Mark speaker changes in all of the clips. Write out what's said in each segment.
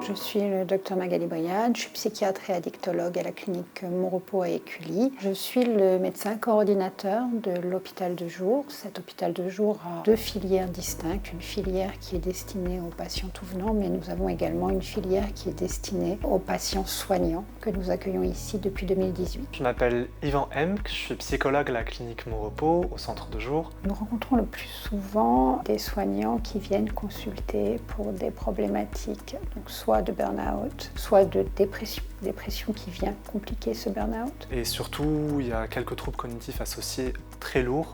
Speaker 1: Je suis le Dr Magali Briade, je suis psychiatre et addictologue à la clinique Mon-Repos à Écully. Je suis le médecin coordinateur de l'hôpital de jour. Cet hôpital de jour a deux filières distinctes. Une filière qui est destinée aux patients tout venant, mais nous avons également une filière qui est destinée aux patients soignants que nous accueillons ici depuis 2018.
Speaker 2: Je m'appelle Yvan Emck, je suis psychologue à la clinique Mon-Repos au centre de jour.
Speaker 1: Nous rencontrons le plus souvent des soignants qui viennent consulter pour des problématiques, donc soit de burn-out, soit de dépression qui vient compliquer ce burn-out.
Speaker 2: Et surtout, il y a quelques troubles cognitifs associés très lourds,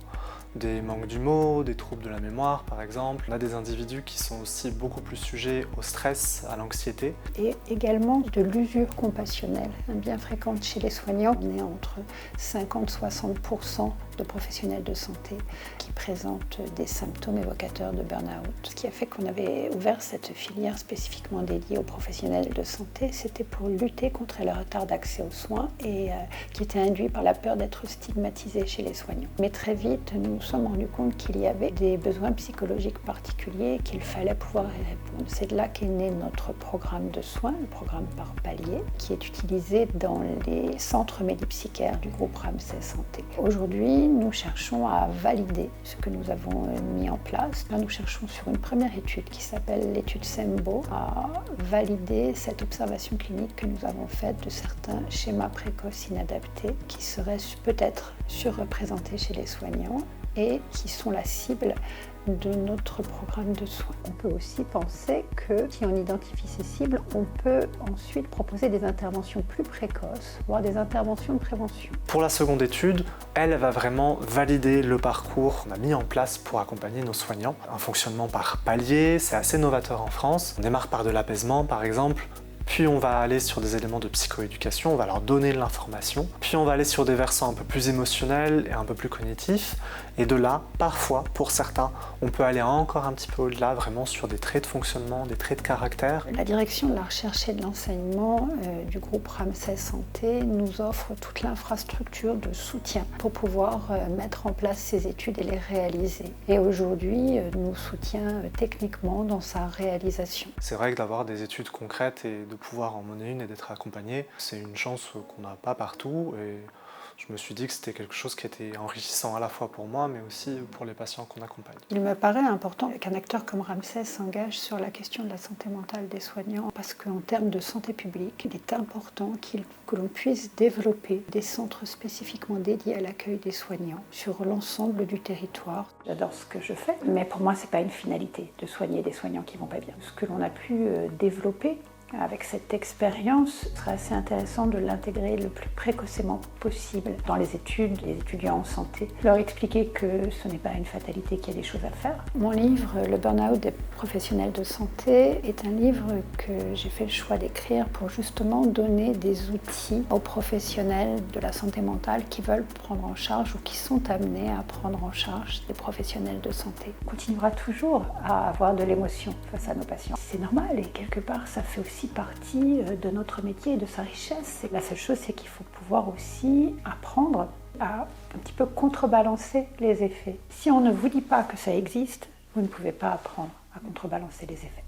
Speaker 2: des manques du mot, des troubles de la mémoire par exemple. On a des individus qui sont aussi beaucoup plus sujets au stress, à l'anxiété.
Speaker 1: Et également de l'usure compassionnelle, bien fréquente chez les soignants. On est entre 50 et 60% de professionnels de santé qui présentent des symptômes évocateurs de burn-out. Ce qui a fait qu'on avait ouvert cette filière spécifiquement dédiée aux professionnels de santé, c'était pour lutter contre le retard d'accès aux soins et qui était induit par la peur d'être stigmatisé chez les soignants. Mais très vite, nous nous sommes rendus compte qu'il y avait des besoins psychologiques particuliers et qu'il fallait pouvoir y répondre. C'est de là qu'est né notre programme de soins, le programme par palier, qui est utilisé dans les centres médipsychiatres du groupe Ramsay Santé. Aujourd'hui, nous cherchons à valider ce que nous avons mis en place. Là, nous cherchons sur une première étude qui s'appelle l'étude SEMBO à valider cette observation clinique que nous avons faite de certains schémas précoces inadaptés qui seraient peut-être surreprésentés chez les soignants et qui sont la cible de notre programme de soins. On peut aussi penser que si on identifie ces cibles, on peut ensuite proposer des interventions plus précoces, voire des interventions de prévention.
Speaker 2: Pour la seconde étude, elle va vraiment valider le parcours qu'on a mis en place pour accompagner nos soignants. Un fonctionnement par palier, c'est assez novateur en France. On démarre par de l'apaisement par exemple, puis on va aller sur des éléments de psychoéducation, on va leur donner de l'information, puis on va aller sur des versants un peu plus émotionnels et un peu plus cognitifs, et de là, parfois, pour certains, on peut aller encore un petit peu au-delà, vraiment sur des traits de fonctionnement, des traits de caractère.
Speaker 1: La direction de la recherche et de l'enseignement du groupe Ramsay Santé nous offre toute l'infrastructure de soutien pour pouvoir mettre en place ces études et les réaliser. Et aujourd'hui, nous soutient techniquement dans sa réalisation.
Speaker 2: C'est vrai que d'avoir des études concrètes et de pouvoir en mener une et d'être accompagné, c'est une chance qu'on n'a pas partout et je me suis dit que c'était quelque chose qui était enrichissant à la fois pour moi mais aussi pour les patients qu'on accompagne.
Speaker 1: Il me paraît important qu'un acteur comme Ramsay s'engage sur la question de la santé mentale des soignants parce qu'en termes de santé publique, il est important que l'on puisse développer des centres spécifiquement dédiés à l'accueil des soignants sur l'ensemble du territoire. J'adore ce que je fais, mais pour moi, ce n'est pas une finalité de soigner des soignants qui ne vont pas bien. Ce que l'on a pu développer avec cette expérience, ce serait assez intéressant de l'intégrer le plus précocement possible dans les études, les étudiants en santé. Leur expliquer que ce n'est pas une fatalité, qu'il y a des choses à faire. Mon livre, Le burn-out des professionnels de santé, est un livre que j'ai fait le choix d'écrire pour justement donner des outils aux professionnels de la santé mentale qui veulent prendre en charge ou qui sont amenés à prendre en charge des professionnels de santé. On continuera toujours à avoir de l'émotion face à nos patients. C'est normal et quelque part, ça fait aussi partie de notre métier et de sa richesse. La seule chose, c'est qu'il faut pouvoir aussi apprendre à un petit peu contrebalancer les effets. Si on ne vous dit pas que ça existe, vous ne pouvez pas apprendre à contrebalancer les effets.